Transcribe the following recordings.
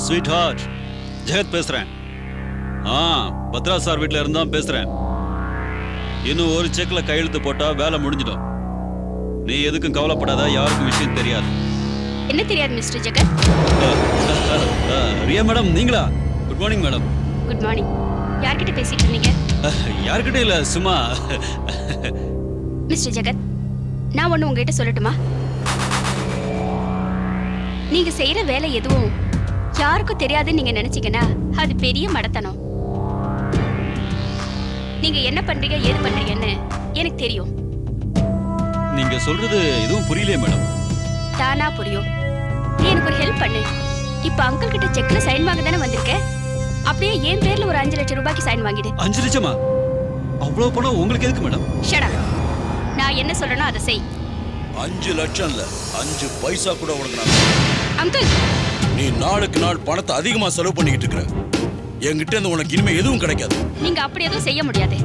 Sweet heart. ஜெகத் பேசுறேன். Patra sir வீட்டில் இருந்தா பேசுறேன். இன்னும் ஒரு செக்ல கையெழுத்து போட்டா வேலை முடிஞ்சிடும். நீ எதுக்கும் கவலைப்படாத, யாருக்கும் விஷயம் தெரியாது. என்ன தெரியாது மிஸ்டர் ஜெகத்? ரியா மேடம் நீங்களா? Good morning madam. Good morning. யார்கிட்ட பேசிட்டு இருந்தீங்க? யார்கிட்ட இல்ல, சும்மா. மிஸ்டர் ஜெகத், நான் ஒண்ணு உங்ககிட்ட சொல்லட்டுமா? நீங்க செய்யற வேலை எதுவும் யாருக்கும் தெரியாதுன்னு நீங்க நினைச்சீங்கன்னா அது பெரிய மடத்தனம். நீங்க என்ன பண்றீங்க ஏது பண்றீங்கன்னு எனக்கு தெரியும். நீங்க சொல்றது எதுவும் புரியலையே மேடம். தானா புரியும். நீ எனக்கு ஒரு ஹெல்ப் பண்ணு. இப்ப அங்கிள் கிட்ட செக்ல சைன் வாங்க தானே வந்திருக்க. அப்படியே என் பேர்ல ஒரு 5 லட்சம் ரூபாய்க்கு சைன் வாங்கிடு. 5 லட்சமா? அவ்வளவு பணம் உங்களுக்கு எதுக்கு மேடம்? Shut up. நான் என்ன சொல்றேனோ அதை செய். 5 லட்சம் இல்ல, 5 பைசா கூட உனக்கு. அங்கிள், நீ நாளுக்கு நாள் பணத்தை அதிகமா செலவு பண்ணிக்கிட்டு இருக்கிற. என்கிட்ட இருந்து உனக்கு இனிமே எதுவும் கிடைக்காது. நீங்க அப்படி எதுவும் செய்ய முடியாது.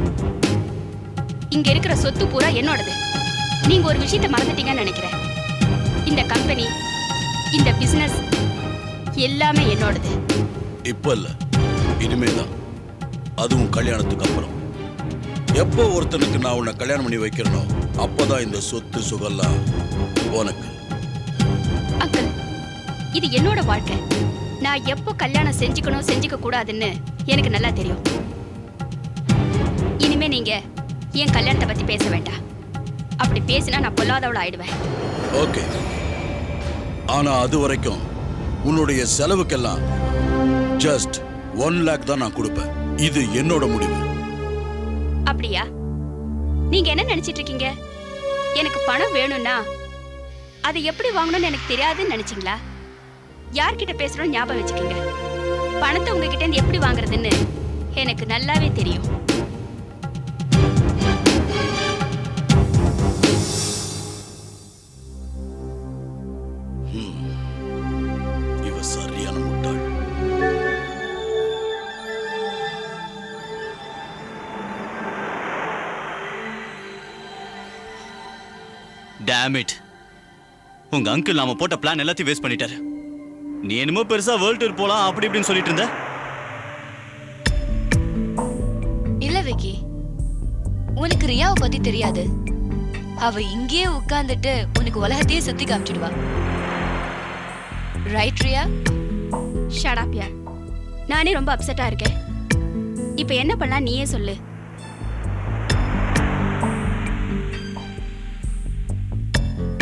இங்க இருக்கிற சொத்து பூரா என்னோடது. நீங்க ஒரு விஷயத்தை மறந்துட்டீங்கன்னு நினைக்கிறேன். இந்த கம்பெனி, இந்த பிசினஸ் எல்லாமே என்னோடது. இப்ப இல்ல, இனிமேதான். அதுவும் கல்யாணத்துக்கு அப்புறம். எப்போ ஒருத்தனுக்கு நான் உன்னை கல்யாணம் பண்ணி வைக்கிறனோ அப்பதான் இந்த சொத்து சுகம்லாம் உனக்கு. அங்கிள், இது என்னோட வாழ்க்கை. நான் எப்போ கல்யாணம் செஞ்சுக்கணும் செஞ்சுக்க கூடாதுன்னு எனக்கு நல்லா தெரியும். இனிமே நீங்க என் கல்யாணத்தை பத்தி பேச வேண்டாம். அப்படி பேசினா நான் பொல்லாதவள ஆயிடுவேன். ஓகே, ஆனா அது வரைக்கும் உன்னுடைய செலவுக்கெல்லாம் ஜஸ்ட் 1 லேக் தான் நான் கொடுப்பேன். இது என்னோட முடிவு. அப்படியா? நீங்க என்ன நினைச்சிட்டு இருக்கீங்க? எனக்கு பணம் வேணும்னா அதை எப்படி வாங்கணும்னு எனக்கு தெரியாதுன்னு நினைச்சீங்களா? யார்கிட்ட பேசுறோம் ஞாபகம் வச்சுக்கோங்க. பணத்தை உங்ககிட்ட இருந்து எப்படி வாங்குறதுன்னு எனக்கு நல்லாவே தெரியும். இவ சரியான முட்டாள். Dam it. உங்க அங்கிள் நாம போட்ட பிளான் எல்லாத்தையும் வேஸ்ட் பண்ணிட்டாரு. நீ என்னமோ பெருசா வேர்ல்ட் டூர் போலாம் அப்படி இப்படின்னு சொல்லிட்டு இருந்த. இல்ல விக்கி, உனக்கு ரியாவை பத்தி தெரியாது. அவ இங்கேயே உட்கார்ந்துட்டு உனக்கு உலகத்தையே சுத்தி காமிச்சிடுவா. ரைட் ரியா? ஷட் அப் யார். நானே ரொம்ப அப்செட்டா இருக்கேன். இப்போ என்ன பண்ணலாம் நீயே சொல்லு.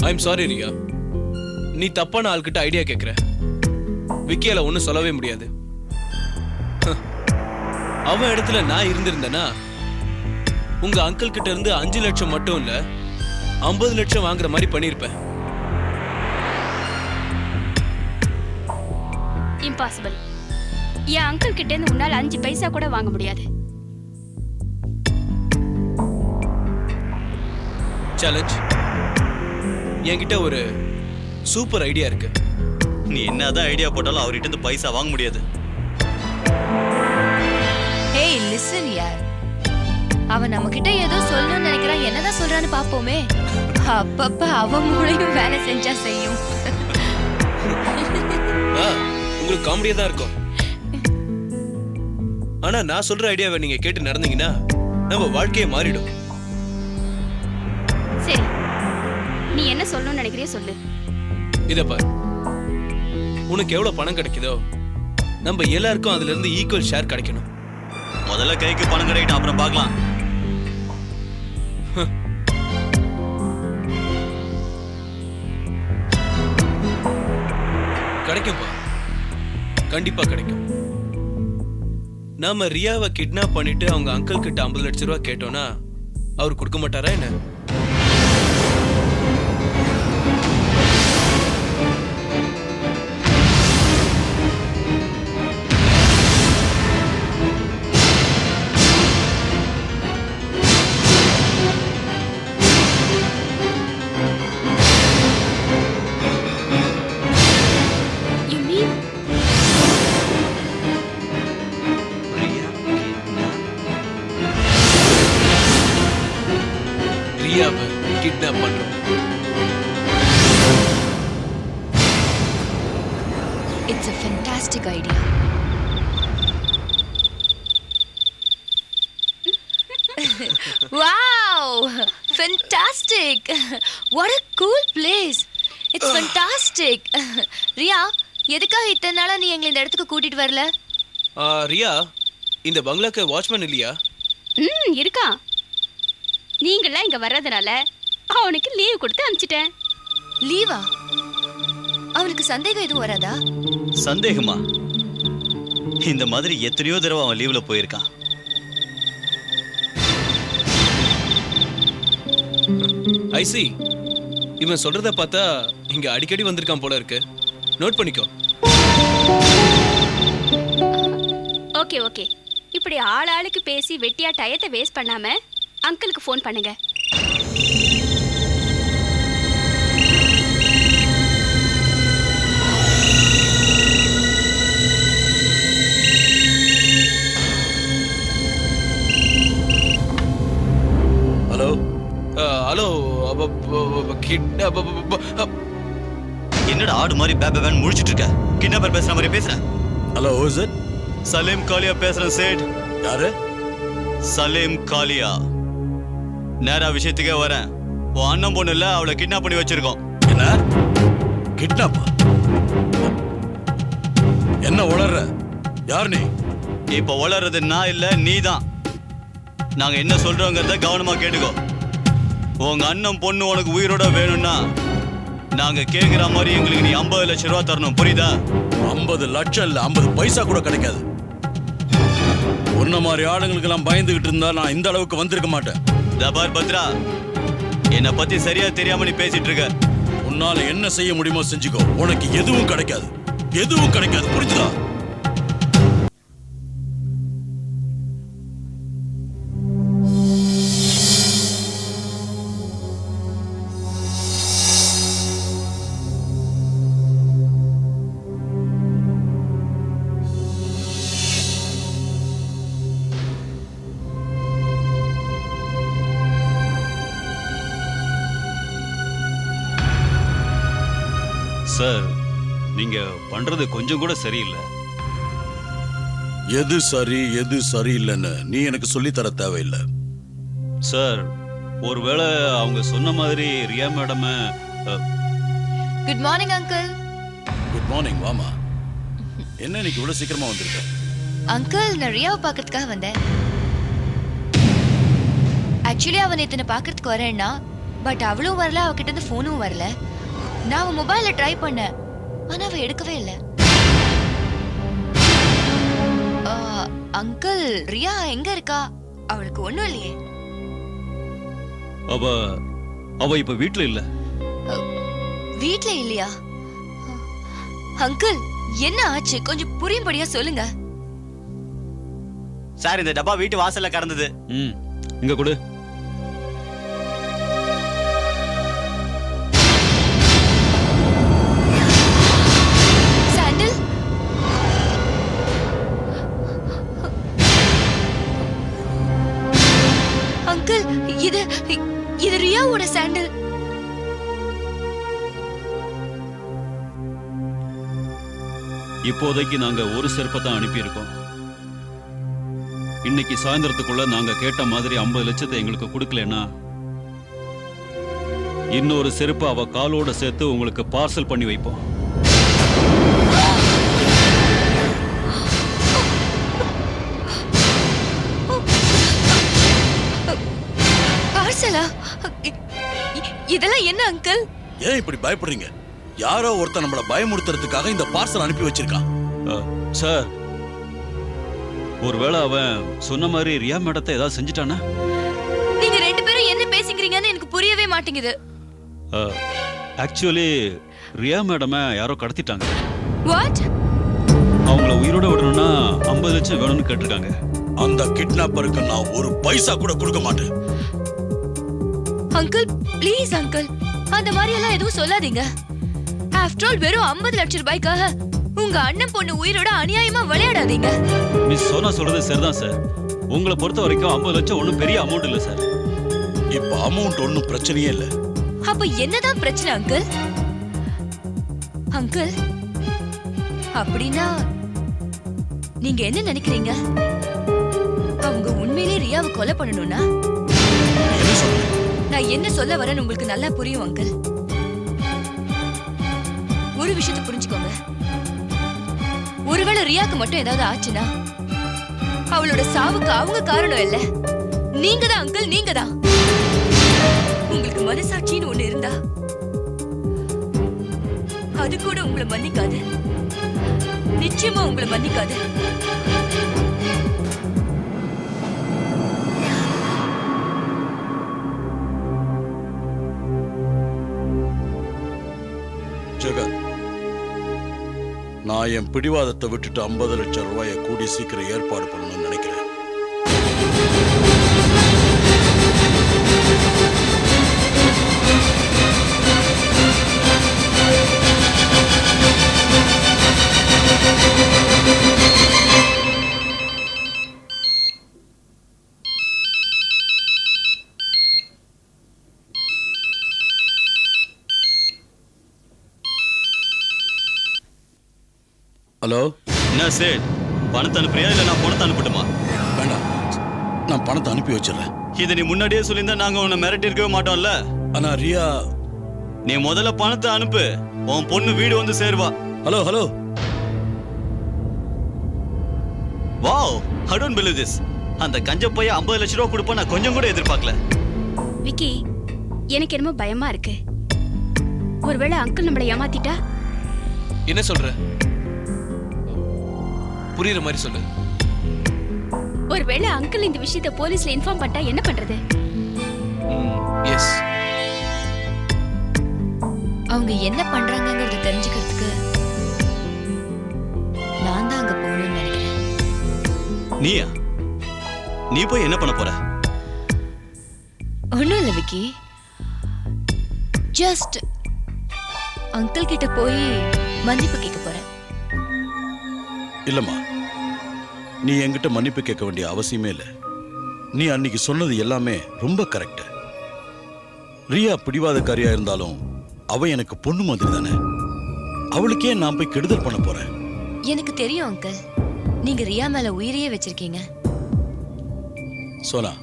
ஐம் சாரி ரியா, நீ தப்பான ஆள்கிட்ட ஐடியா கேட்குற. விக்கியால ஒன்றும் சொல்லவே முடியாது. அவன் இடத்துல நான் இருந்திருந்தேன்னா உங்க அங்கிள் கிட்ட இருந்து 5 லட்சம் மட்டும் இல்ல 50 லட்சம் வாங்குற மாதிரி பண்ணிருப்பேன். இம்பாசிபிள். என் அங்கிள் கிட்ட இருந்து உன்னால 5 பைசா கூட வாங்க முடியாது. சேலஞ்ச். என்கிட்ட ஒரு சூப்பர் ஐடியா இருக்கு. நீ என்னதான் ஐடியா போட்டாலும் அவர்கிட்ட இருந்து பைசா வாங்க முடியாது. ஹேய் லிசன் யார், அவன் நம்ம கிட்ட ஏதோ சொல்லணும்னு நினைக்கிறான். என்னதான் சொல்றான்னு பாப்போமே. அப்பப்ப அவன் மூளையும் வேலை செஞ்சா செய்யும். உங்களுக்கு காமெடியா தான் இருக்கும். ஆனா நான் சொல்ற ஐடியாவை நீங்க கேட்டு நடந்தீங்கன்னா நம்ம வாழ்க்கையே மாறிடும். சரி, நீ என்ன சொல்லணும்னு நினைக்கிறியோ சொல்லு. இத பாரு, உனக்கு எவ்வளவு பணம் கிடைக்குதோ நம்ம எல்லாருக்கும் அதுல இருந்து ஈக்குவல் ஷேர் கிடைக்கணும். முதல்ல கைக்கு பணம் கிடைக்கட்டும், அப்புறம் பார்க்கலாம். கிடைக்கும்பா, கண்டிப்பா கிடைக்கும். நாம ரியாவை கிட்னாப் பண்ணிட்டு அவங்க அங்கிள் கிட்ட 50 லட்சம் ரூபாய் கேட்டோம்னா அவர் கொடுக்க மாட்டாரா என்ன? ரியாவை கிட்னாப் பண்றோம். It's a fantastic idea. Wow! Fantastic! What a cool place! It's fantastic! Riya, எதுக்காக இத்தனை நாளா நீ எங்களை இந்த இடத்துக்கு கூட்டிட்டு வரல? ரியா, இந்த பங்களாக்கு வாட்ச்மேன் இல்லையா? இருக்கான். நீங்களாம் இங்க வர்றதுனால அவனுக்கு லீவ் கொடுத்து அனுப்பிச்சிட்டேன். லீவா? அவனுக்கு சந்தேகம் எதுவும் வராதா? சந்தேகமா? இந்த மாதிரி எத்தனையோ தடவை அவன் லீவ்ல போயிருக்கான். ஐ சி. இவன் சொல்றத பார்த்தா இங்க அடிக்கடி வந்திருக்கான் போல இருக்கு. நோட் பண்ணிக்கோ. Okay okay. இப்படி ஆளுக்கு பேசி வெட்டியா டயத்தை வேஸ்ட் பண்ணாம அங்கிளுக்கு ஃபோன் பண்ணுங்க. Hello hello. என்னடா ஆடு மாதிரி பேபேன்னு முழிச்சிட்டு இருக்க? கிட்னாப்பர் பேசுற மாதிரி பேசுற? Hello, is it? சலீம் காலியா பேசுறேன் சேட். யாரு? சலீம் காலியா. நேரா விஷயத்துக்கே வரேன். உன் அண்ணன் பொண்ணு இல்ல, அவளை கிட்னாப் பண்ணி வச்சிருக்கோம். என்ன கிட்னாப்பா? என்ன உளற? யார் நீ? இப்ப வளர்றது நான் இல்ல, நீதான். நாங்க என்ன சொல்றோங்கிறத கவனமா கேட்டுக்கோ. உங்க அண்ணன் பொண்ணு உனக்கு உயிரோட வேணும்னா நாங்க கேக்குற மாதிரி எங்களுக்கு நீ 50 லட்சம் ரூபாய் தரணும், புரியுதா? 50 லட்சம் இல்ல, 50 பைசா கூட கிடைக்காது. உன்ன மாதிரி ஆளுங்களுக்கு எல்லாம் பயந்துகிட்டு இருந்தா நான் இந்த அளவுக்கு வந்திருக்க மாட்டேன். தபார் பத்ரா, என்னை பத்தி சரியா தெரியாம நீ பேசிட்டு இருக்க. உன்னால என்ன செய்ய முடியுமோ செஞ்சுக்கோ. உனக்கு எதுவும் கிடைக்காது, எதுவும் கிடைக்காது, புரிஞ்சுதா? சார், நீங்க பண்றது கொஞ்சம் கூட சரியில்லை. எது சரி எது சரியில்லைன்னு நீ எனக்கு சொல்லி தர தேவையில்லை. சார், ஒருவேளை அவங்க சொன்ன மாதிரி Riya madam. Good morning uncle. Good morning. வாமா. என்ன இன்னைக்கு இவ்வளவு சீக்கிரமா வந்திருக்க? அங்கிள், நான் ரியாவை பார்க்கறதுக்காக வந்தேன். ஆக்சுவலி அவன் நேத்து பார்க்கறதுக்கு வரேன்னா, பட் அவளும் வரல, அவகிட்ட இருந்து ஃபோனும் வரல. நான் அவன் மொபைல்ல ட்ரை பண்ணேன், ஆனா அவ எடுக்கவே இல்லை. அங்கிள், ரியா எங்க இருக்கா? அவளுக்கு ஒண்ணும் இல்லையே. அவ இப்ப வீட்டுல இல்ல. வீட்ல இல்லையா? அங்கிள், என்ன ஆச்சு? கொஞ்சம் புரியும்படியா சொல்லுங்க. சார், இந்த டப்பா வீட்டு வாசல்ல கடந்தது. இங்க கொடு. சாண்டில்? அங்கிள், இது ரியாவோட சாண்டில். இப்போதைக்கு நாங்க ஒரு செருப்பை தான் அனுப்பியிருக்கோம். இன்னைக்கு சாயந்தரத்துக்குள்ள நாங்க கேட்ட மாதிரி 50 லட்சத்தை எங்களுக்கு கொடுக்கலன்னா இன்னொரு செருப்பை அவ காலோட சேர்த்து உங்களுக்கு பார்சல் பண்ணி வைப்போம். பார்சலா? இதெல்லாம் என்ன அங்கிள்? ஏன் இப்படி பயப்படுறீங்க? யாரோ ஒருத்தன் நம்மள பயமுறுத்துறதுக்காக இந்த பார்சல் அனுப்பி வச்சிருக்கான். சார், ஒருவேளை அவன் சொன்ன மாதிரி ரியா மேடத்தை ஏதாவது செஞ்சுட்டானா? நீங்க ரெண்டு பேரும் என்ன பேசிக்கிறீங்கன்னு எனக்கு புரியவே மாட்டேங்குது. ஆக்சுவலி ரியா மேடமை யாரோ கடத்திட்டாங்க. வாட்? அவங்கள உயிரோட விடணும்னா 50 லட்சம் வேணும்னு கேட்டிருக்காங்க. அந்த கிட்னாப்பருக்கு நான் ஒரு பைசா கூட கொடுக்க மாட்டேன். அங்கிள், ப்ளீஸ் அங்கிள், அந்த மாதிரி எல்லாம் எதுவும் சொல்லாதீங்க. ஆஃப்டர் ஆல் வெறும் 50 லட்சம் ரூபாய்க்காக உங்க அண்ணன் பொண்ணு உயிரோட அநியாயமா விளையாடாதீங்க. மிஸ் சோனா சொல்றது சரிதான் சார். உங்களை பொறுத்த வரைக்கும் 50 லட்சம் ஒன்றும் பெரிய அமௌண்ட் இல்லை சார். இப்ப அமௌண்ட் ஒன்றும் பிரச்சனையே இல்லை. அப்ப என்னதான் பிரச்சனை அங்கிள்? அங்கிள், அப்படின்னா நீங்க என்ன நினைக்கிறீங்க? அவங்க உண்மையிலே ரியாவை கொலை பண்ணணும்னா? என்ன சொல்ற? நான் என்ன சொல்ல வரேன்னு உங்களுக்கு நல்லா புரியும் அங்கிள். ஒரு விஷயத்தை புரிஞ்சுக்கோங்க. ஒருவேளை ரியாக்கு மட்டும் ஏதாவது ஆச்சுன்னா அவளோட சாவுக்கு அவங்க காரணம் இல்ல, நீங்க தான் அங்கிள், நீங்க தான். உங்களுக்கு மனசாட்சின்னு ஒண்ணு இருந்தா அது கூட உங்களை மன்னிக்காது, நிச்சயமா உங்களை மன்னிக்காது. ஜெகத், நான் என் பிடிவாதத்தை விட்டுட்டு 50 லட்சம் ரூபாயை கூடி சீக்கிரம் ஏற்பாடு பண்ணணும்னு நினைக்கிறேன். ஹலோ, என்ன சேட், பணத்தை அனுப்புறியா இல்ல நான் பணத்தை அனுப்பட்டுமா? வேண்டாம், நான் பணத்தை அனுப்பி வச்சிடறேன். இதை நீ முன்னாடியே சொல்லியிருந்தா நாங்க உன்னை மிரட்டி இருக்கவே மாட்டோம்ல. ஆனா ரியா, நீ முதல்ல பணத்தை அனுப்பு, உன் பொண்ணு வீடு வந்து சேருவா. Hello hello, wow, I don't believe this. அந்த கஞ்ச பைய 50 லட்சம் ரூபாய் கொடுப்பா நான் கொஞ்சம் கூட எதிர்பார்க்கல. விக்கி, எனக்கு என்னமோ பயமா இருக்கு. ஒருவேளை அங்கிள் நம்மளை ஏமாத்திட்டா? என்ன சொல்ற? புரியுற மாதிரி சொல்லு. ஒருவேளை அங்கிள் இந்த விஷயத்தை போலீஸ்ல இன்ஃபார்ம் பண்ணிட்டா என்ன பண்றது? எஸ். அவங்க என்ன பண்றாங்கங்கறத தெரிஞ்சுக்கிறதுக்கு நான் தான் அங்க போகணும்னு நினைக்கிறேன். நீயா? நீ போய் என்ன பண்ண போற? ஒண்ணும் இல்ல விக்கி, ஜஸ்ட் அங்கிள் கிட்ட போய் மன்னிப்பு கேட்க போறேன். இல்லம்மா, நீ என்கிட்ட மன்னிப்பு கேட்க வேண்டிய அவசியமே இல்லை. நீ அன்னைக்கு சொன்னது எல்லாமே ரொம்ப கரெக்ட். ரியா பிடிவாதக்காரியா இருந்தாலும் அவ எனக்கு பொண்ணு மாதிரி தானே. அவளுக்கே நான் போய் கெடுதல் பண்ண போறேன்? எனக்கு தெரியும் அங்கிள், நீங்க ரியா மேல உயிரையே வச்சிருக்கீங்க. சோனா,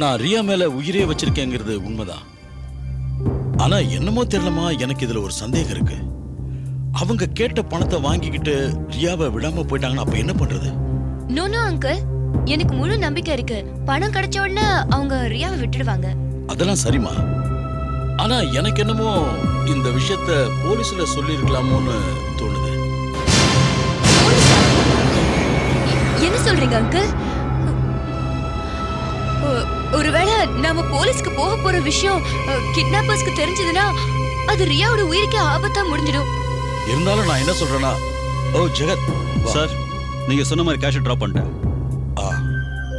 நான் ரியா மேல உயிரே வச்சிருக்கேங்கிறது உண்மைதான். ஆனா என்னமோ தெரியலமா, எனக்கு இதுல ஒரு சந்தேகம் இருக்கு. அவங்க கேட்ட பணத்தை வாங்கிக்கிட்டு ரியாவை விடாம போயிட்டாங்கன்னா அப்ப என்ன பண்றது? நோ அங்கிள், எனக்கு முழு நம்பிக்கை இருக்கு. பணம் கிடைச்ச உடனே அவங்க ரியாவை விட்டுடுவாங்க. அதெல்லாம் சரிமா, ஆனா எனக்கு என்னமோ இந்த விஷயத்த போலீஸ்ல சொல்லி இருக்கலாமோன்னு தோணுது. என்ன சொல்றீங்க அங்கிள்? ஒருவேளை நாம போலீஸ்க்கு போக போற விஷயம் கிட்னாப்பர்ஸ்க்கு தெரிஞ்சதுன்னா அது ரியாவோட உயிருக்கே ஆபத்தா முடிஞ்சிடும். இருந்தாலும் நான் என்ன சொல்றேன்னா, ஓ ஜெகத் சார், நீங்க சொன்ன மாதிரி கேஷ் ட்ராப் பண்ணிட்டேன்.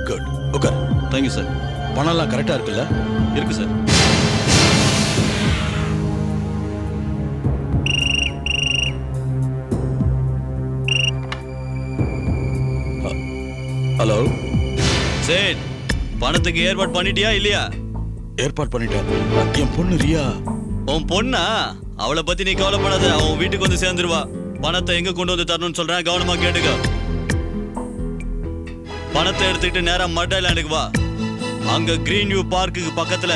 Good, okay, thank you sir. பணம்லாம் கரெக்டா இருக்குல்ல? இருக்கு சார். ஹலோ சேட், பணத்துக்கு ஏற்பாடு பண்ணிட்டியா இல்லையா? ஏற்பாடு பண்ணிட்டேன். என் பொண்ணு ரியா. உன் பொண்ணா? அவளை பத்தி நீ கவலைப்படாத, அவன் வீட்டுக்கு வந்து சேர்ந்துருவா. பணத்தை எங்க கொண்டு வந்து தரணும்னு சொல்றேன், கவனமா கேட்டுக்க. பணத்தை எடுத்துக்கிட்டு நேரா மட் ஐலாண்டுக்கு வா. அங்க கிரீன் வியூ பார்க்குக்கு பக்கத்துல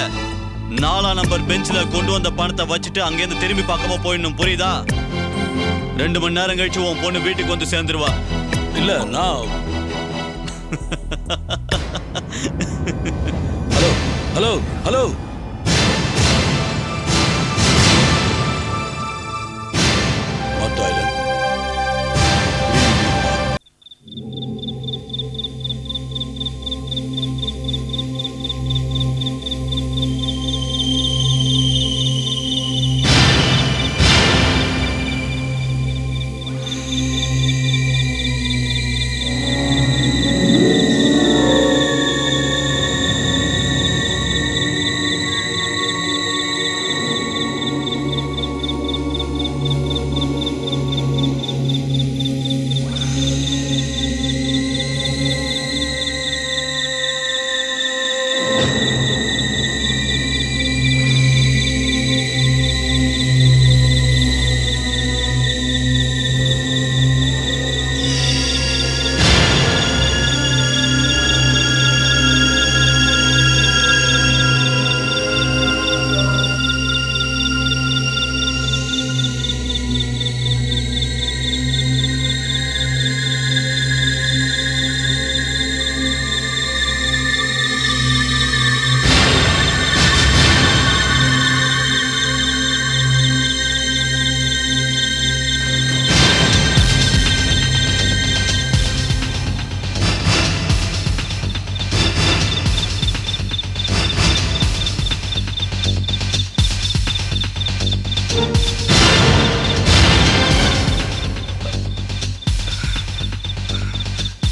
4ஆம் நம்பர் பெஞ்சில கொண்டு வந்த பணத்தை வச்சுட்டு அங்கேருந்து திரும்பி பார்க்காம போயிடணும், புரியுதா? 2 மணி நேரம் கழிச்சு உன் பொண்ணு வீட்டுக்கு வந்து சேர்ந்துருவா. இல்ல நான் hello hello hello, mud island.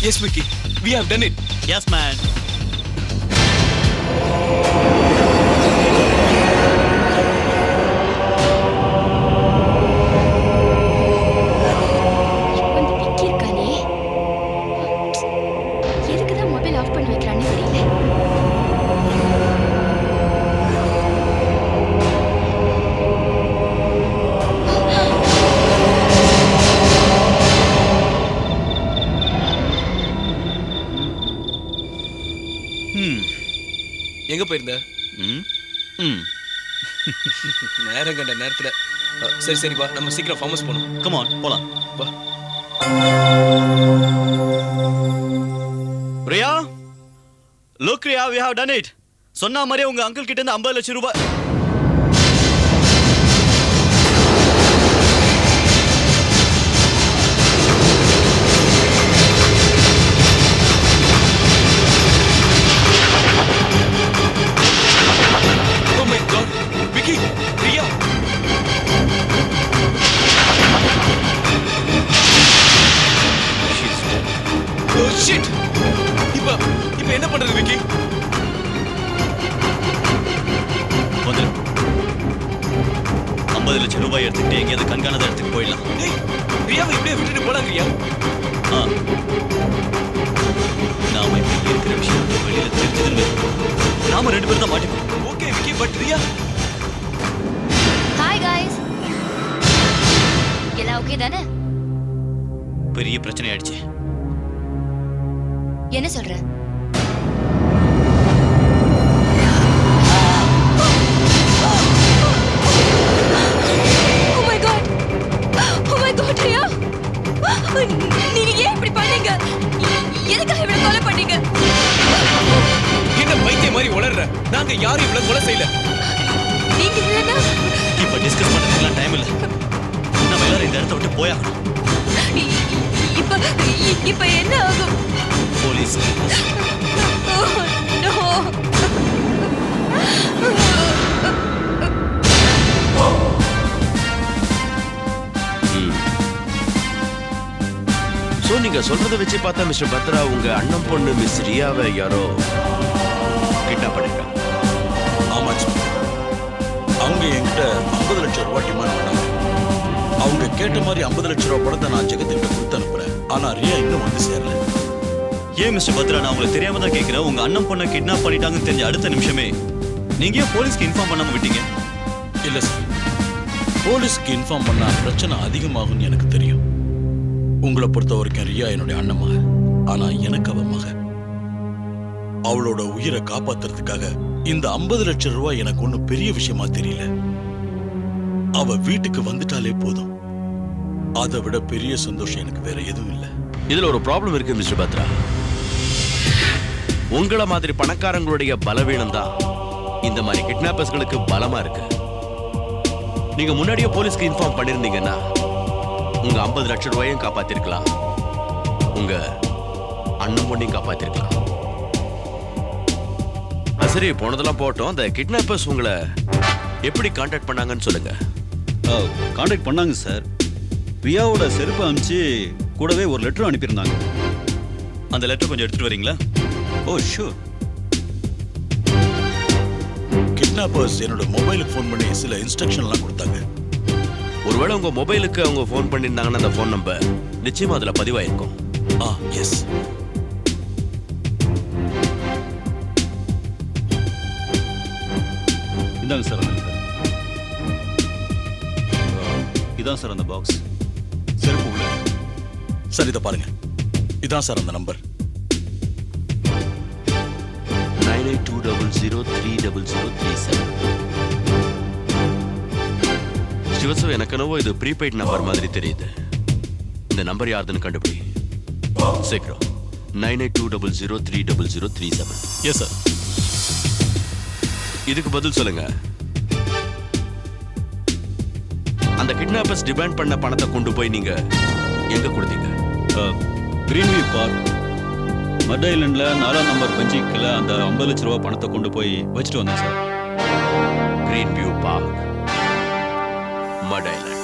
Yes Vicky, we have done it. Yes man. வந்து விக்கி இருக்கானே, எதுக்குதான் மொபைல் ஆஃப் பண்ணி வைக்கிறான்னு தெரியல. எங்க போயிருந்த? ம் ம் நேரம் கண்ட நேரத்துல. சரி சரி வா, நம்ம சீக்கிரம் ஃபார்மஸ் போகணும். கம் ஆன் போலாம். வா. Priya, look Priya, we have done it. சொன்ன மாதிரியே உங்க அங்கிள் கிட்ட இருந்து 50 லட்சம் ரூபாய். Oh my God, Vicky, Priya. Oh shit. இப்ப என்ன பண்றது விக்கி? வந்து 50 லட்சம் ரூபாய் எடுத்துக்கிட்டு எங்கேயாவது கண்காணாத இடத்துக்கு போயிடலாம். டேய், பிரியாவை இப்படியே விட்டுட்டு போலாங்கறியா? ஆ, நாம இப்ப இருக்கிற விஷயம் வெளியில தெரிஞ்சதுன்னு நாம 2 பேரும் தான் மாட்டிப்போம். Okay Vicky, but Priya. Hi guys, எல்லாம் ஓகே தானே? பெரிய பிரச்சனை ஆயிடுச்சு. என்ன சொல்ற? Oh my God! Oh my God, Riya! நீங்க ஏன் இப்படி பண்ணீங்க? எதுக்காக இவ்வளவு கொலை பண்ணீங்க? என்ன பைத்தியம் மாதிரி உளறற? நாங்க யாரும் இவ்வளவு கொலை செய்யல. நீங்க இல்லைன்னா இப்ப டிஸ்கஸ் பண்றதுக்குலாம் டைம் இல்ல. நம்ம எல்லாரும் இந்த இடத்த விட்டு போயாகணும். இப்ப என்ன ஆகும்? போலீஸ். Oh, no! சோ நீங்க சொல்றத வச்சு பார்த்தா மிஸ்டர் பத்ரா உங்க அண்ணன் பொண்ணு மிஸ் ரியாவை யாரோ கிட்னாப் பண்ணிருக்காங்க. ஆமா இன்ஸ்பெக்டர். அவங்க என்கிட்ட 50 லட்சம் ரூபாய் டிமாண்ட் பண்ணாங்க. அவங்க கேட்ட மாதிரி 50 லட்சம் ரூபாய் பணத்தை நான் ஜெகத்திட்ட கொடுத்து அனுப்புறேன். ஆனா ரியா இன்னும் வந்து சேரல. ஏன் மிஸ்டர் பத்ரா, நான் உங்களுக்கு தெரியாம தான் கேட்கிறேன். உங்க அண்ணன் பொண்ணை கிட்னாப் பண்ணிட்டாங்கன்னு தெரிஞ்ச அடுத்த நிமிஷமே நீங்க ஏன் போலீஸ்க்கு இன்ஃபார்ம் பண்ணாம விட்டீங்க? இல்ல சார், போலீஸ்க்கு இன்ஃபார்ம் பண்ணா பிரச்சனை அதிகமாகும்னு எனக்கு தெரியும். உங்களை பொறுத்த வரைக்கும் ரியா என்னுடைய அண்ணன் மக. ஆனா எனக்கு அவ மக. அவளோட உயிரை காப்பாத்துறதுக்காக இந்த 50 லட்சம் ரூபாய் எனக்கு ஒண்ணும் பெரிய விஷயமா தெரியல. அவ வீட்டுக்கு வந்துட்டாலே போதும். அதை விட பெரிய சந்தோஷம் எனக்கு வேற எதுவும் இல்லை. இதுல ஒரு ப்ராப்ளம் இருக்கு மிஸ்டர் பத்ரா. உங்கள மாதிரி பணக்காரங்களுடைய பலவீனம் தான் இந்த மாதிரி கிட்னாப்பர்ஸ்களுக்கு பலமா இருக்கு. நீங்க முன்னாடியே போலீஸ்க்கு இன்ஃபார்ம் பண்ணிருந்தீங்கன்னா உங்க 50 லட்சம் ரூபாயும் காப்பாத்திருக்கலாம், உங்க அண்ணன் பொண்ணையும் காப்பாத்திருக்கலாம். சரி, போனதெல்லாம் போட்டோம். அந்த கிட்னாப்பர்ஸ் உங்களை எப்படி கான்டாக்ட் பண்ணாங்கன்னு சொல்லுங்க. கான்டாக்ட் பண்ணாங்க சார். பிரியாவோட செருப்பு அனுப்பிச்சு கூடவே ஒரு லெட்டர் அனுப்பியிருந்தாங்க. அந்த லெட்டர் கொஞ்சம் எடுத்துட்டு வரீங்களா? ஓ ஷூர். கிட்னாப்பர்ஸ் என்னோட மொபைலுக்கு ஃபோன் பண்ணி சில இன்ஸ்ட்ரக்ஷன்லாம் கொடுத்தாங்க. ஒருவேளை உங்க மொபைலுக்கு அவங்க ஃபோன் பண்ணியிருந்தாங்கன்னா அந்த ஃபோன் நம்பர் நிச்சயமா அதுல பதிவாயிருக்கும். எஸ். இந்தாங்க சார் அந்த letter. இதான் சார் அந்த பாக்ஸ். செருப்பு உள்ள. சார் இதை பாருங்க. இதான் சார் அந்த நம்பர். 9820030037. சிவசு, எனக்கு என்னவோ இது ப்ரீபெய்ட் நம்பர் மாதிரி தெரியுது. இந்த நம்பர் யாருதுன்னு கண்டுபிடி சீக்கிரம். 9820030037. Yes sir. இதுக்கு பதில் சொல்லுங்க. அந்த கிட்னாப்பர்ஸ் டிமாண்ட் பண்ண பணத்தை கொண்டு போய் நீங்க எங்க கொடுத்தீங்க? கிரீன்வியூ பார்க் மட் ஐலண்ட்ல 4ஆம் நம்பர் பெஞ்சிக்கில் அந்த 50 லட்ச ரூபா பணத்தை கொண்டு போய் வச்சுட்டு வந்தேன் சார். கிரீன் வியூ பார்க், மட் ஐலண்ட்.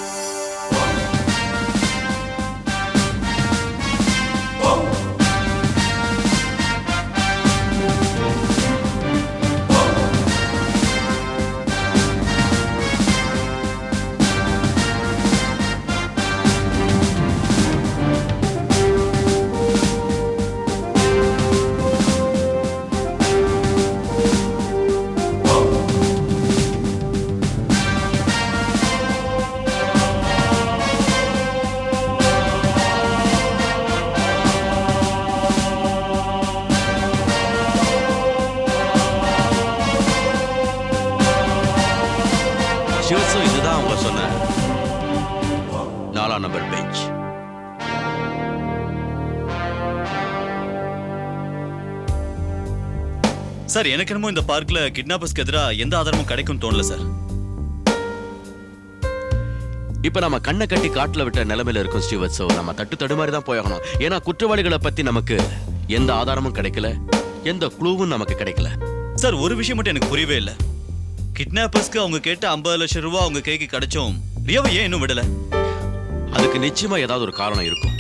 சிவசோ இதுதான் அவங்க சொன்ன 4ஆம் நம்பர் பெஞ்ச். சார் எனக்கு என்னமோ இந்த பார்க்ல கிட்னாப்பர்ஸ்க்கு எதிராக எந்த ஆதாரமும் கிடைக்கும் தோணல சார். இப்ப நம்ம கண்ணை கட்டி காட்டுல விட்ட நிலைமையில இருக்கும் ஸ்ரீவத்சோ. நம்ம தட்டு தடுமாறி தான் போயாகணும். ஏன்னா குற்றவாளிகளை பத்தி நமக்கு எந்த ஆதாரமும் கிடைக்கல, எந்த க்ளூவும் நமக்கு கிடைக்கல. சார் ஒரு விஷயம் மட்டும் எனக்கு புரியவே இல்லை. கிட்னாப்பர்ஸ்க்கு அவங்க கேட்ட 50 லட்சம் ரூபாய் அவங்க கைக்கு கிடைச்சோம், ரியாவை ஏன் இன்னும் விடல? அதுக்கு நிச்சயமா ஏதாவது ஒரு காரணம் இருக்கும்.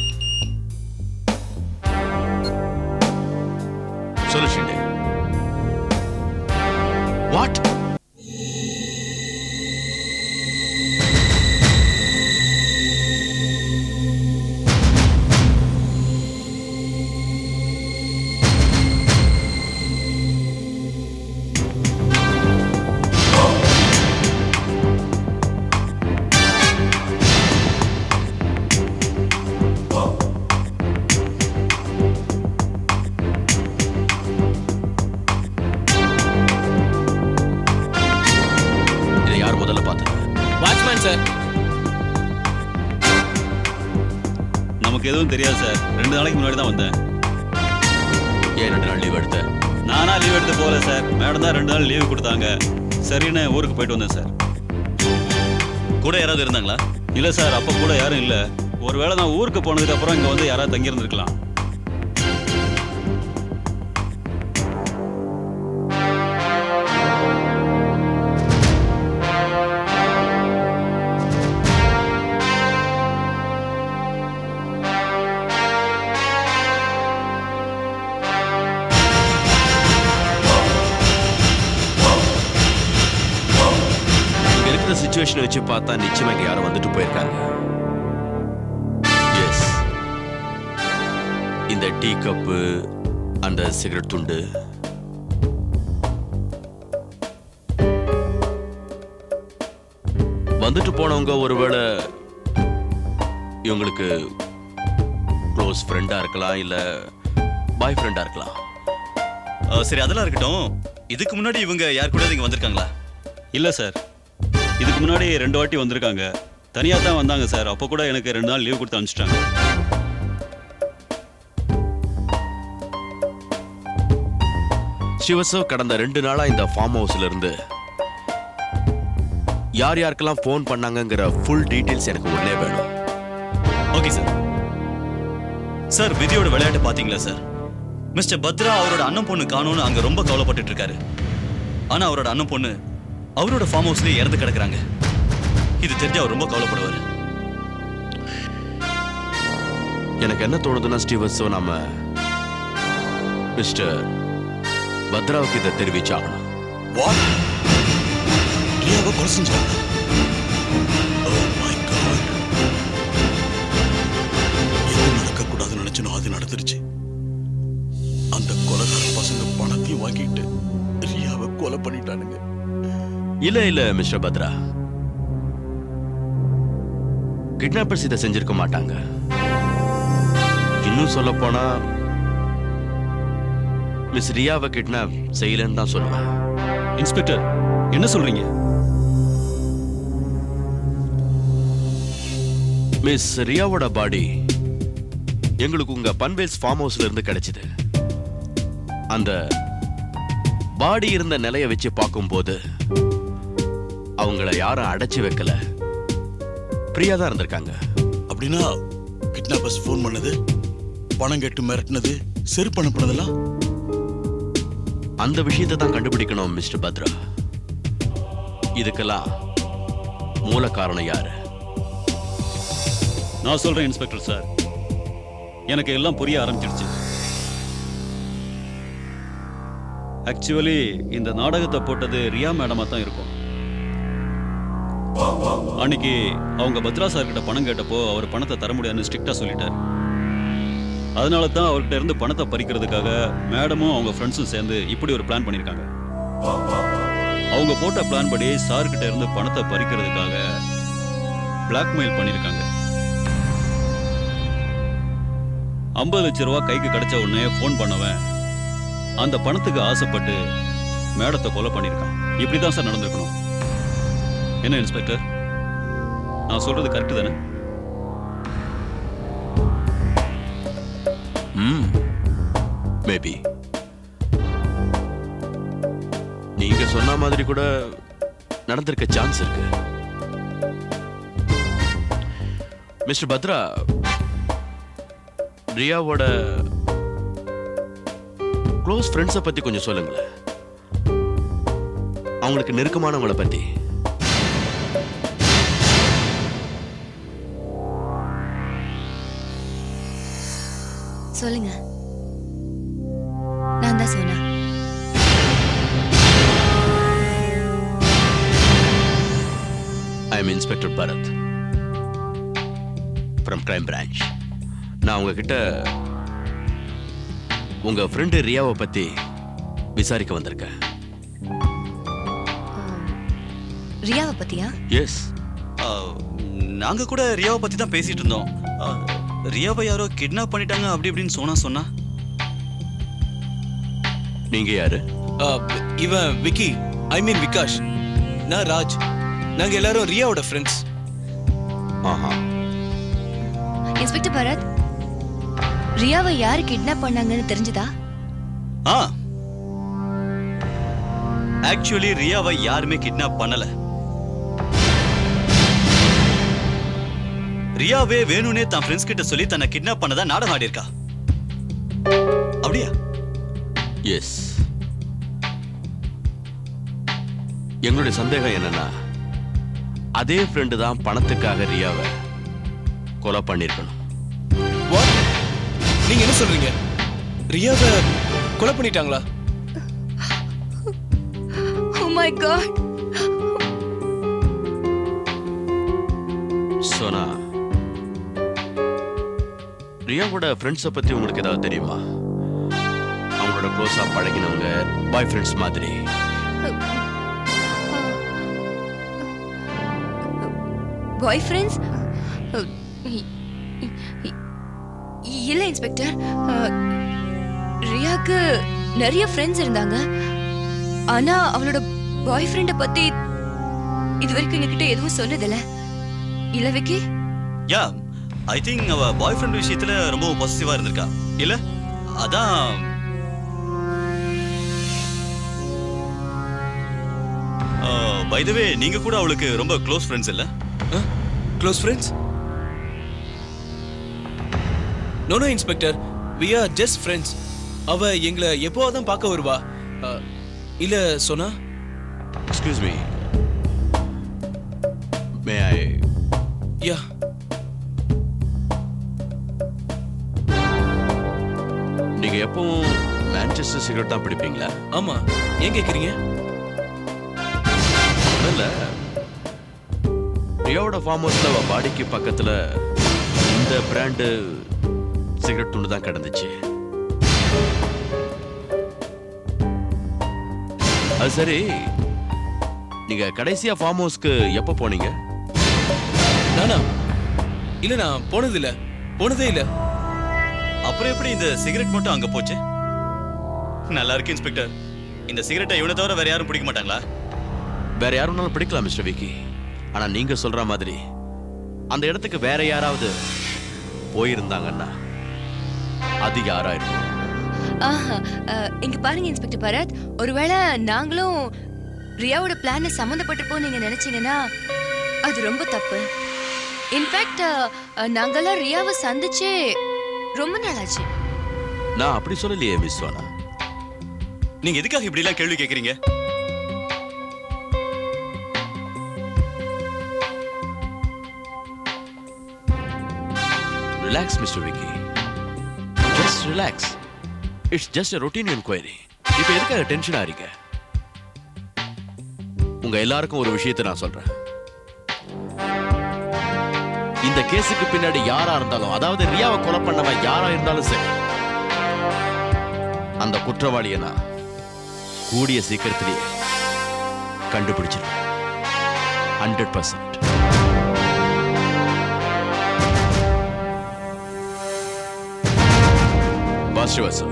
சொல்லு ஷிண்டே. வாட்? இதை யார் முதல்ல பார்த்தது? Watchman sir. நமக்கு எதுவும் தெரியாது சார். 2 நாளைக்கு முன்னாடி தான் வந்தேன். ஏன் 2 நாள் லீவ் எடுத்த? நானா லீவ் எடுத்து போகல சார். மேடம் தான் 2 நாள் லீவு கொடுத்தாங்க. சரின்னு ஊருக்கு போயிட்டு வந்தேன் சார். கூட யாராவது இருந்தாங்களா? இல்ல சார், அப்ப கூட யாரும் இல்ல. ஒருவேளை நான் ஊருக்கு போனதுக்கு அப்புறம் இங்க வந்து யாராவது தங்கி இருந்திருக்கலாம். இங்க இருக்கிற சிச்சுவேஷனை வச்சு பார்த்தா நிச்சயமா இங்க யாரும் வந்துட்டு போயிருக்காங்க. எஸ், இந்த டீ கப்பு, அந்த சிகரெட் துண்டு, வந்துட்டு போனவங்க ஒருவேளை இவங்களுக்கு க்ளோஸ் ஃப்ரெண்டா இருக்கலாம், இல்ல பாய் ஃப்ரெண்டா இருக்கலாம். சரி அதெல்லாம் இருக்கட்டும். இதுக்கு முன்னாடி இவங்க யார் கூட இங்க வந்திருக்காங்களா? இல்ல சார், இதுக்கு முன்னாடி 2 வாட்டி வந்திருக்காங்க. தனியா தான் வந்தாங்க சார். அப்போ கூட எனக்கு 2 நாள் லீவ் கொடுத்து அனுப்பிச்சிட்டாங்க. சிவசோ கடந்த 2 நாளா இந்த ஃபார்ம் ஹவுஸ்ல இருந்து யார் யாருக்கெல்லாம் ஃபோன் பண்ணாங்கங்கிற ஃபுல் டீடைல்ஸ் எனக்கு உடனே வேணும். Okay sir. சார் விதியோட விளையாட்டு பாத்தீங்களா சார்? மிஸ்டர் பத்ரா அவரோட அண்ணன் பொண்ணு காணோன்னு அங்க ரொம்ப கவலைப்பட்டுட்டு இருக்காரு. ஆனா அவரோட அண்ணன் பொண்ணு அவரோட ஃபார்ம் ஹவுஸ்லயே இறந்து கிடக்குறாங்க. இது தெரிஞ்சு அவர் ரொம்ப கவலைப்படுவார். எனக்கு என்ன தோணுதுன்னா ஸ்டீவன்ஸோ, நம்ம மிஸ்டர் பத்ராவுக்கு இதை தெரிவிச்சாகணும். What? ரியாவை கொலை செஞ்சாங்க? Oh my God. எது நடக்கக்கூடாதுன்னு நினைச்சனோ அது நடந்துருச்சு. அந்த கொலைகார பசங்க பணத்தையும் வாங்கிட்டு ரியாவை கொலை பண்ணிட்டானுங்க. இல்ல இல்ல மிஸ்டர் பத்ரா, கிட்னாப்பர்ஸ் இதை செஞ்சிருக்க மாட்டாங்க. இன்னும் சொல்ல போனா மிஸ் ரியாவை கிட்னாப் செய்யலன்னு தான் சொல்லுவேன். இன்ஸ்பெக்டர், என்ன சொல்றீங்க? மிஸ் ரியாவோட பாடி எங்களுக்கு உங்க பன்வேல்ஸ் ஃபார்ம் ஹவுஸ்ல இருந்து கிடைச்சது. அந்த பாடி இருந்த நிலையை வச்சு பார்க்கும்போது அவங்கள யாரும் அடைச்சு வைக்கல, ஃப்ரீயா தான் இருந்திருக்காங்க. அப்படின்னா கிட்னாப்பர்ஸ் ஃபோன் பண்ணது, பணம் கேட்டு மிரட்டினது, செருப்பு அனுப்புனதெல்லாம் அந்த விஷயத்தை தான் கண்டுபிடிக்கணும் மிஸ்டர் பத்ரா. இதுக்கெல்லாம் மூல காரணம் யாரு? நான் சொல்றேன் இன்ஸ்பெக்டர் சார், எனக்கு எல்லாம் புரிய ஆரம்பிச்சிடுச்சு. ஆக்சுவலி இந்த நாடகத்தை போட்டது ரியா மேடமா தான் இருக்கும். அன்னைக்கு அவங்க பத்ரா சார் கிட்ட பணம் கேட்டப்போ அவர் பணத்தை தர முடியாதுன்னு ஸ்ட்ரிக்டா சொல்லிட்டார். அதனால தான் அவர்கிட்ட இருந்து பணத்தை பறிக்கிறதுக்காக மேடமும் அவங்க ஃப்ரெண்ட்ஸும் சேர்ந்து இப்படி ஒரு பிளான் பண்ணியிருக்காங்க. அவங்க போட்ட பிளான் படி சார் கிட்ட இருந்து பணத்தை பறிக்கிறதுக்காக பிளாக்மெயில் பண்ணியிருக்காங்க. 50 லட்சம் ரூபாய் கைக்கு கிடைச்ச உடனே ஃபோன் பண்ணவன் அந்த பணத்துக்கு ஆசைப்பட்டு மேடத்தை கொலை பண்ணியிருக்கான். இப்படிதான் சார் நடந்திருக்கணும். என்ன இன்ஸ்பெக்டர், நான் சொல்றது கரெக்டு தானே? மேபி நீங்க சொன்ன மாதிரி கூட நடந்திருக்க சான்ஸ் இருக்கு. மிஸ்டர் பத்ரா, ரியாவோட க்ளோஸ் ஃப்ரெண்ட்ஸை பத்தி கொஞ்சம் சொல்லுங்களேன். அவங்களுக்கு நெருக்கமானவங்களை பத்தி. சொல்லுங்க. நான் தான் சொன்னேன். I am inspector Bharat from crime branch. நான் உங்ககிட்ட உங்க ஃப்ரெண்டு ரியாவை பத்தி விசாரிக்க வந்திருக்கேன். ரியாவை பத்தியா? எஸ். நாங்க கூட ரியாவை பத்தி தான் பேசிட்டு இருந்தோம். ரியாவை யாரோ கிட்னாப் பண்ணிட்டாங்க அப்படி இப்படின்னு சொன்னா. நீங்க யாரு? இவன் விக்கி, ஐ மீன் விகாஷ். நான் ராஜ். நாங்க எல்லாரும் ரியாவோட ஃப்ரெண்ட்ஸ். ஆஹா. இன்ஸ்பெக்டர் பரத், ரியாவை யாரு கிட்னாப் பண்ணாங்கன்னு தெரிஞ்சதா? ஆக்சுவலி ரியாவை யாருமே கிட்னாப் பண்ணல. ரியாவே வேணும்னே தன் ஃப்ரெண்ட்ஸ் கிட்ட சொல்லி தன்னை கிட்னாப் பண்ணதா நாடகம் ஆடி இருக்கா. அப்படியா? எஸ். எங்களுடைய சந்தேகம் என்னன்னா, அதே ஃப்ரெண்டு தான் பணத்துக்காக ரியாவை கொலை பண்ணிருக்கணும். What? நீங்க என்ன சொல்றீங்க? ரியாவை கொலை பண்ணிட்டாங்களா? Oh my God. சோனா, ரியாவோட ஃப்ரெண்ட்ஸை பத்தி உங்களுக்கு ஏதாவது தெரியுமா? அவங்களோட க்ளோஸா பழகினவங்க, பாய் ஃப்ரெண்ட்ஸ் மாதிரி. Bye friends? இல்ல இன்ஸ்பெக்டர், ரியாக்கு நிறைய ஃப்ரெண்ட்ஸ் இருந்தாங்க. ஆனா அவளோட பாய் ஃப்ரெண்ட பத்தி இது வரைக்கும் எங்ககிட்ட எதுவும் சொன்னதில்ல. இல்ல விக்கி? யா, ஐ திங்க் அவ பாய் ஃப்ரெண்ட் விஷயத்துல ரொம்ப பொசிட்டிவா இருந்திருக்கா. இல்ல அதான். பை தி வே, நீங்க கூட அவளுக்கு ரொம்ப க்ளோஸ் ஃப்ரெண்ட்ஸ் இல்ல? Close friends? No no inspector, we are just friends. அவ எங்களை எப்போதான் பார்க்க வருவா. இல்ல சொன்னா? எக்ஸ்கியூஸ் மீ, மே ஐ? யா. நீங்க எப்பவும் மான்செஸ்டர் சிகரெட் தான் பிடிப்பீங்களா? ஆமா. ஏன் கேக்குறீங்க? இல்ல, ரியாவோட ஃபார்ம் ஹவுஸ்ல அவ பாடிக்கு பக்கத்துல இந்த பிராண்டு சிகரெட் துண்டு தான் கிடந்துச்சு. அது சரி, நீங்க கடைசியா ஃபார்ம் ஹவுஸ்க்கு எப்ப போனீங்க? நானா? இல்ல, நான் போனதே இல்ல. அப்புறம் எப்படி இந்த சிகரெட் மட்டும் அங்க போச்சு? நல்லா இருக்கு இன்ஸ்பெக்டர். இந்த சிகரெட்டை இவனை தவிர வேற யாரும் பிடிக்க மாட்டாங்களா? வேற யாருனாலும் பிடிக்கலாம் மிஸ்டர் விக்கி. ஆனா நீங்க சொல்ற மாதிரி அந்த இடத்துக்கு வேற யாராவது போயிருந்தாங்கன்னா அது யாரா இருக்கும்? இங்க பாருங்க இன்ஸ்பெக்டர் பரத், ஒருவேளை நாங்களும் ரியாவோட பிளான்ல சம்மந்தப்பட்டிருப்போம் நீங்க நினைச்சீங்கன்னா அது ரொம்ப தப்பு. இன்ஃபேக்ட் நாங்கெல்லாம் ரியாவை சந்திச்சே ரொம்ப நாள் ஆச்சு. நான் அப்படி சொல்லலையே மிஸ் சோனா. நீங்க எதுக்காக இப்படி எல்லாம் கேள்வி கேக்குறீங்க? Relax mister Vicky, just relax. It's just a routine inquiry. இப்போ எதுக்காக டென்ஷன் ஆறீங்க? உங்க எல்லாருக்கும் ஒரு விஷயத்தை நான் சொல்றேன். இந்த கேஸுக்கு பின்னாடி யாரா இருந்தாலும், அதாவது ரியாவை கொலை பண்ணவன் யாரா இருந்தாலும் சரி, அந்த குற்றவாளியை நான் கூடிய சீக்கிரத்திலேயே கண்டுபிடிச்சிருவேன். 100%. வாசுவாசு,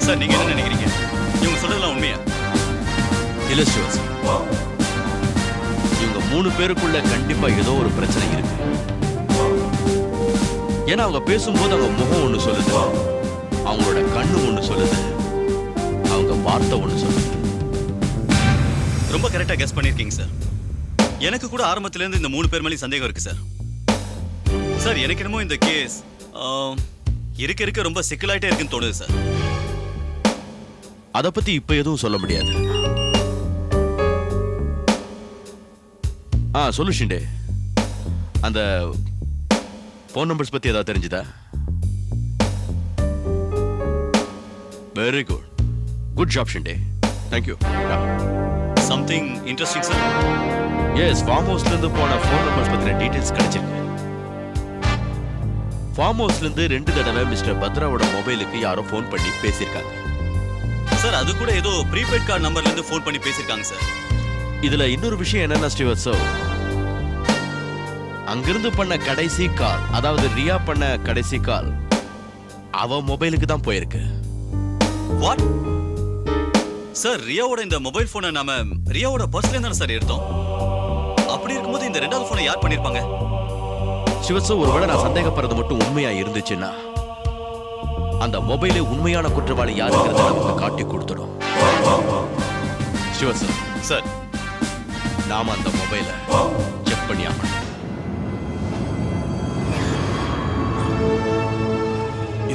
சார் நீங்க என்ன நினைக்கிறீங்க? இவங்க சொல்றதெல்லாம் உண்மையா? இல்ல சிவஸ், இவங்க 3 பேருக்குள்ள கண்டிப்பா ஏதோ ஒரு பிரச்சனை இருக்கு. ஏன்னா அவங்க பேசும்போது அவங்க முகம் ஒண்ணு சொல்லுது, அவங்களோட கண்ணு ஒண்ணு சொல்லுது, அவங்க வார்த்தை ஒண்ணு சொல்லுது. ரொம்ப கரெக்டா கெஸ் பண்ணிருக்கீங்க சார். எனக்கு கூட ஆரம்பத்துல இருந்து இந்த 3 பேர் மேலே சந்தேகம் இருக்கு சார். சார் எனக்கு என்னமோ இந்த கேஸ் இருக்க இருக்க ரொம்ப சிக்கலாயிட்டே இருக்குன்னு தோணுது சார். அத பத்தி இப்ப எதுவும் சொல்ல முடியாது. சொல்லு ஷிண்டே, அந்த போன் நம்பர்ஸ் பத்தி ஏதாவது தெரிஞ்சுதா? Very good, good job Shinde, thank you. Something interesting sir. Yes, farm ஹவுஸ்ல இருந்து போன போன் நம்பர்ஸ் பத்தின டீடைல்ஸ் கிடைச்சிருக்கு. ஃபார்ம் ஹவுஸ்ல இருந்து 2 தடவை மிஸ்டர் பத்ராவோட மொபைலுக்கு யாரோ ஃபோன் பண்ணி பேசியிருக்காங்க. சார் அது கூட ஏதோ ப்ரீபெய்ட் கார்டு நம்பர்ல இருந்து ஃபோன் பண்ணி பேசியிருக்காங்க சார். இதுல இன்னொரு விஷயம் என்னன்னா ஸ்டீவர்ட்ஸோ, அங்கிருந்து பண்ண கடைசி கால், அதாவது ரியா பண்ண கடைசி கால் அவ மொபைலுக்கு தான் போயிருக்கு. What sir? ரியாவோட இந்த மொபைல் போனை நாம ரியாவோட பர்ஸ்ல தானே சார் எடுத்தோம். அப்படி இருக்கும்போது இந்த 2வது போனை யார் பண்ணிருப்பாங்க? ஸ்டீவர்ட்ஸோ, ஒருவேளை நான் சந்தேகப்படுறது மட்டும் உண்மையா இருந்துச்சுன்னா அந்த மொபைலே உண்மையான குற்றவாளி யாருங்கிறத நமக்கு காட்டி கொடுத்துடும். ஸ்டீவர்ட்ஸோ சார், நாம அந்த மொபைலை செக் பண்ணி ஆகணும்.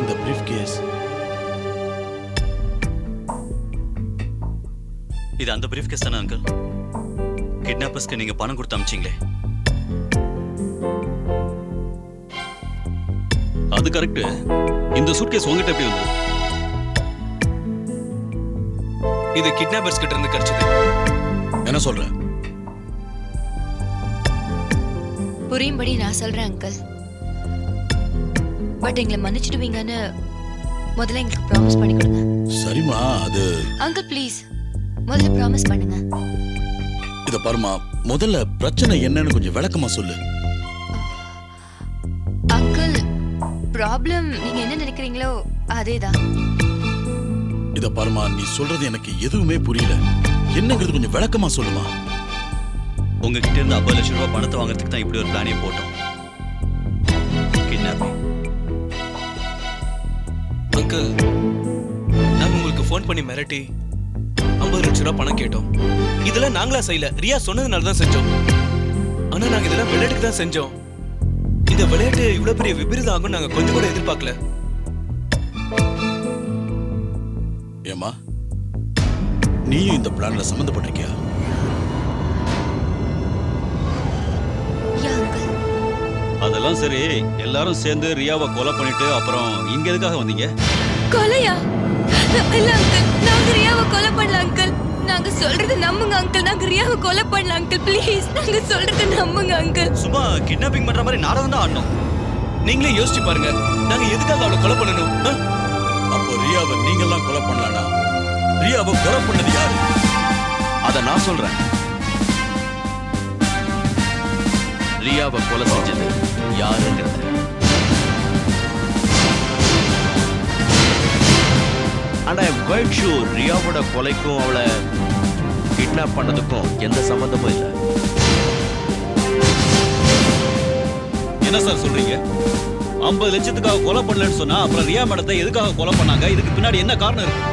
இந்த பிரீஃப் கேஸ் இது அந்த பிரீஃப் கேஸ் தானே அங்கிள்? கிட்னாப்பர்ஸ்க்கு நீங்க பணம் கொடுத்து அமிச்சிங்களே. அது கரெக்ட். இந்த சூட்கேஸ் உங்ககிட்ட எப்படி வந்தது? இது கிட்னாப்பர்ஸ் கிட்ட இருந்து கிடைச்சது. என்ன சொல்ற? புரியும்படி நான் சொல்றேன் அங்கிள். பட் எங்களை மன்னிச்சிடுவீங்கன்னு முதல்ல எங்களுக்கு ப்ராமிஸ் பண்ணி கொடுங்க. சரிம்மா, அது அங்கிள் ப்ளீஸ் முதல்ல ப்ராமிஸ் பண்ணுங்க. இத பாருமா, முதல்ல பிரச்சனை என்னன்னு கொஞ்சம் விளக்கமா சொல்லு. அங்கிள், ப்ராப்ளம் நீங்க என்ன நினைக்கிறீங்களோ அதேதான். இத பாருமா, நீ சொல்றது எனக்கு எதுவுமே புரியல. என்னங்கிறது கொஞ்சம் விளக்கமா சொல்லுமா. உங்ககிட்ட இருந்து 50 லட்சம் ரூபாய் பணத்தை வாங்குறதுக்கு தான் இப்படி ஒரு பிளானே போட்டோம். கிட்னாப்பிங். அங்கிள், நாங்க உங்களுக்கு ஃபோன் பண்ணி மிரட்டி 50 லட்சம் ரூபாய் பணம் கேட்டோம். இதெல்லாம் நாங்களா செய்யல, ரியா சொன்னதுனால தான் செஞ்சோம். ஆனா நாங்க இதெல்லாம் விளையாட்டுக்கு தான் செஞ்சோம். இந்த விளையாட்டு இவ்வளவு பெரிய விபரீதம் ஆகும் நாங்க கொஞ்சம் கூட எதிர்பார்க்கல. ஏமா, நீயும் இந்த பிளான்ல சம்பந்தப்பட்டிருக்கியா? யா அங்கிள். அதெல்லாம் சரி, எல்லாரும் சேர்ந்து ரியாவை கொலை பண்ணிட்டு அப்புறம் இங்க எதுக்காக வந்தீங்க? கொலையா? இல்ல அங்கிள், நாங்க ரியாவை கொலை பண்ணல அங்கிள். நாங்க சொல்றது நம்புங்க அங்கிள். நாங்க ரியாவை கொலை பண்ணல அங்கிள். ப்ளீஸ் நாங்க சொல்றது நம்புங்க அங்கிள். சும்மா கிட்னாப்பிங் பண்ற மாதிரி நாடகம் தான் ஆடணும். நீங்களே யோசிச்சு பாருங்க, நாங்க எதுக்காக அவளை கொலை பண்ணணும்? அப்போ ரியாவை நீங்கெல்லாம் கொலை பண்ணலானா? ரியாவை கொலை பண்ணது யாரு? அத நான் சொல்றேன். ரியாவை கொலை செஞ்சது யாருங்கிறது and I am quite sure ரியாவோட கொலைக்கும் அவளை கிட்னாப் பண்ணதுக்கும் எந்த சம்பந்தமும் இல்லை. என்ன சார் சொல்றீங்க? 50 லட்சத்துக்காக கொலை பண்ணலன்னு சொன்னா அப்புறம் ரியா மேடத்தை எதுக்காக கொலை பண்ணாங்க? இதுக்கு பின்னாடி என்ன காரணம் இருக்கு?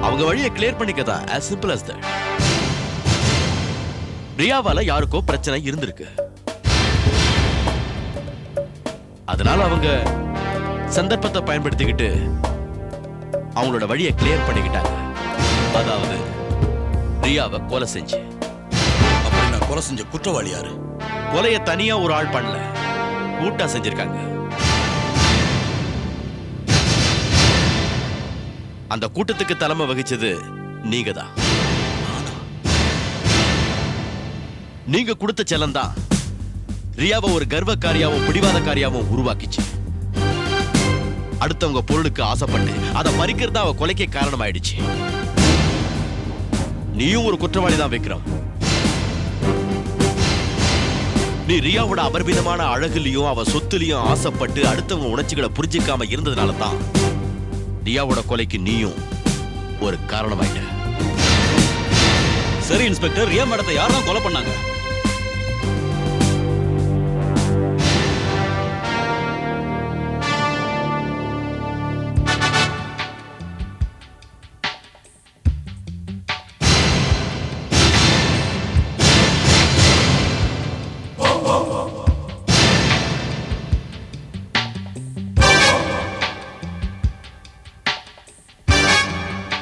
அவங்க வழியை கிளியர் பண்ணிக்கதான். as simple as that. ரியாவால யாருக்கோ பிரச்சனை இருந்திருக்கு. அதனால அவங்க சந்தர்ப்பத்தை பயன்படுத்திக்கிட்டு அவங்களோட வழியை கிளியர் பண்ணிக்கிட்டாங்க. அதாவது ரியாவை கொலை செஞ்சு. அப்படி நான் கொலை செஞ்ச குற்றவாளி யாரு? கொலையை தனியா ஒரு ஆள் பண்ணல, கூட்டா செஞ்சிருக்காங்க. அந்த கூட்டத்துக்கு தலைமை வகிச்சது நீங்க தான். நீங்க கொடுத்த செல்லம் தான் ரியாவை ஒரு கர்வக்காரியாவும் பிடிவாதக்காரியாவும் உருவாக்கிச்சு. அடுத்தவங்க பொருளுக்கு ஆசைப்பட்டு அதை பறிக்கிறதா அவ கொலைக்கே காரணமாயிடுச்சு. நீயும் ஒரு குற்றவாளி தான் விக்ரம். நீ ரியாவோட அபரிமிதமான அழகுலையும் அவ சொத்துலையும் ஆசைப்பட்டு அடுத்தவங்க உணர்ச்சிகளை புரிஞ்சிக்காம இருந்ததுனால தான் ரியாவோட கொலைக்கு நீயும் ஒரு காரணமாயிட்ட. சரி இன்ஸ்பெக்டர், ரியா மேடத்தை யாரும் கொலை பண்ணாங்க?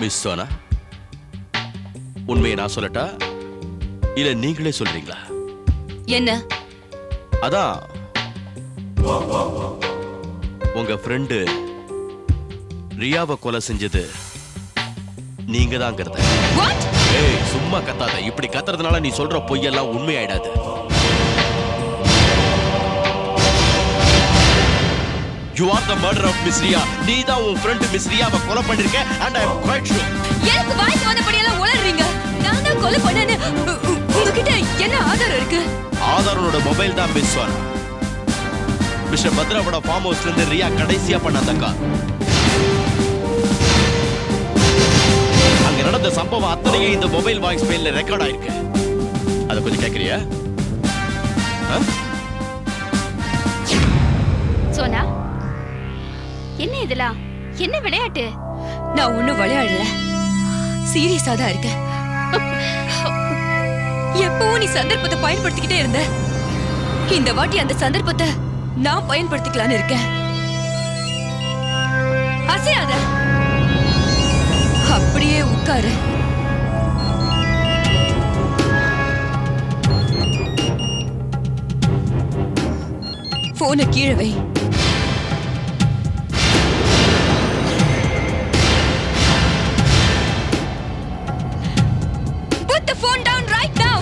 மிஸ் சோனா, உண்மையை நான் சொல்லட்டா இல்ல நீங்களே சொல்றீங்களா? என்ன? அதான் உங்க ஃப்ரெண்டு ரியாவை கொலை செஞ்சது நீங்க தாங்கிறத. வாட்? ஏய், சும்மா கத்தாத. இப்படி கத்துறதுனால நீ சொல்ற பொய்யெல்லாம் உண்மையாயிடாது. You are the murderer of Miss Ria. நீ தான் உன் ஃப்ரெண்ட் மிஸ் ரியாவை கொலை பண்ணிருக்க and I am quite sure. எனக்கு வாய்க்கு வந்தபடியெல்லாம் உளறீங்க. நான் தான் கொலை பண்ணேன்னு உங்ககிட்ட என்ன ஆதாரம் இருக்கு? ஆதாரோட மொபைல் தான் மிஸ் ஆன. மிஸ்டர் பத்ராவோட ஃபார்ம் ஹவுஸ்ல இருந்து ரியா கடைசியா பண்ண அந்த கால். அங்க நடந்த சம்பவம் அத்தனையும் இந்த மொபைல் வாய்ஸ் மெயில்ல ரெக்கார்ட் ஆயிருக்கு. அத கொஞ்சம் கேக்குறியா? சோனா, என்ன இதெல்லாம்? என்ன விளையாட்டு? நான் ஒண்ணும் விளையாடல, சீரியஸா தான் இருக்கேன். எப்பவும் நீ சந்தர்ப்பத்தை பயன்படுத்திக்கிட்டே இருந்த. இந்த வாட்டி அந்த சந்தர்ப்பத்தை நான் பயன்படுத்திக்கலான்னு இருக்கேன். அசையாத, அப்படியே உட்காரு. போனை கீழே வை. Put the phone down right now.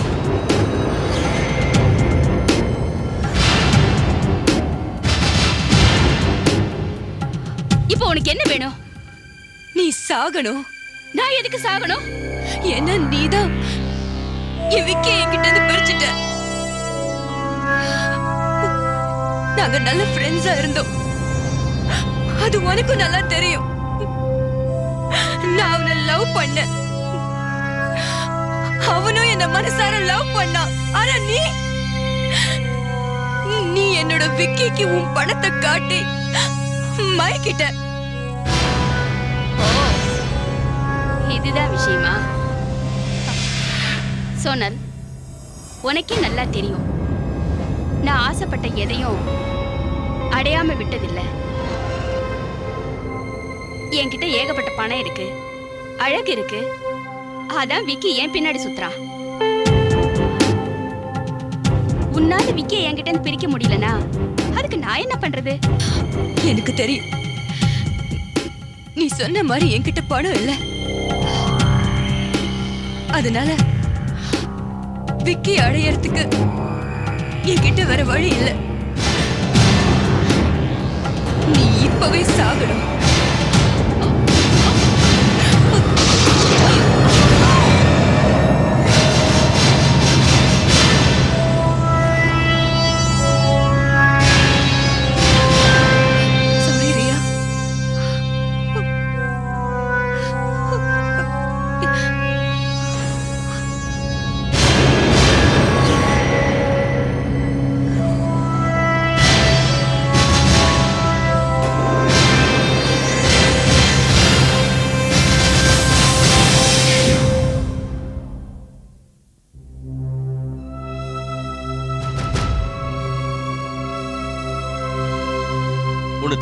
இப்போ உனக்கு என்ன வேணும்? நீ சாகணும். நான் எதுக்கு சாகணும்? என்ன நீதான் என் விக்கியை என்கிட்ட இருந்து பிரிச்சுட்ட. நாங்க நல்ல ஃப்ரெண்ட்ஸா இருந்தோம், அது உனக்கும் நல்லா தெரியும். நான் அவனை லவ் பண்ணேன், அவனும் என்ன மனசார லவ் பண்ணான். ஆனா நீ என்னோட விக்கிக்கு உன் பணத்தை காட்டி மயக்கிட்ட. இதுதான் விஷயமா? சோனல், உனக்கே நல்லா தெரியும் நான் ஆசைப்பட்ட எதையும் அடையாம விட்டதில்லை. என்கிட்ட ஏகப்பட்ட பணம் இருக்கு, அழகு இருக்கு. அதான் விக்கி ஏன் பின்னாடி சுத்துறா. உன்னால விக்கி என்கிட்ட இருந்து பிரிக்க முடியலனா அதுக்கு நான் என்ன பண்றது? எனக்கு தெரியும், நீ சொன்ன மாதிரி என்கிட்ட பணம் இல்ல. அதனால விக்கி அடையறதுக்கு என்கிட்ட வேற வழி இல்ல. நீ இப்பவே சாகணும்.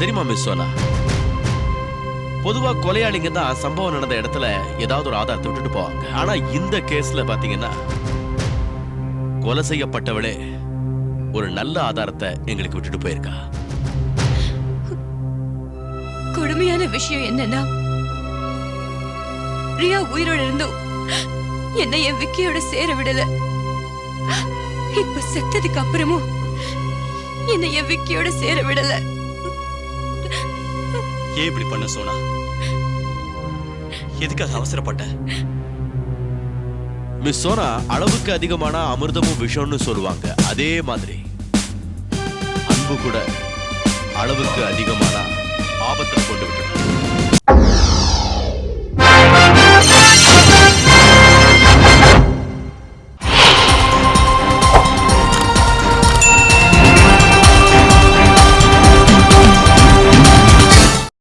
தெரியுமா மிஸ் சோனா, பொதுவா கொலையாளிங்க தான் சம்பவம் நடந்த இடத்துல ஏதாவது ஒரு ஆதாரத்தை விட்டுட்டு போவாங்க. ஆனா இந்த கேஸ்ல பாத்தீங்கன்னா கொலை செய்யப்பட்டவளே ஒரு நல்ல ஆதாரத்தை எங்களுக்கு விட்டுட்டு போயிருக்கா. கொடுமையான விஷயம் என்னன்னா, ரியா உயிரோடு இருந்தோம் என்ன என் விக்கியோட சேர விடல. இப்ப செத்ததுக்கு அப்புறமும் என்ன என் விக்கியோட சேர விடல. ஏன் இப்படி பண்ண சோனா? எதுக்காக அவசரப்பட்ட? மிஸ் சோனா, அளவுக்கு அதிகமான அமிர்தமும் விஷம்னு சொல்லுவாங்க. அதே மாதிரி அன்பு கூட அளவுக்கு அதிகமான ஆபத்தை கொண்டு விட்டுடும்.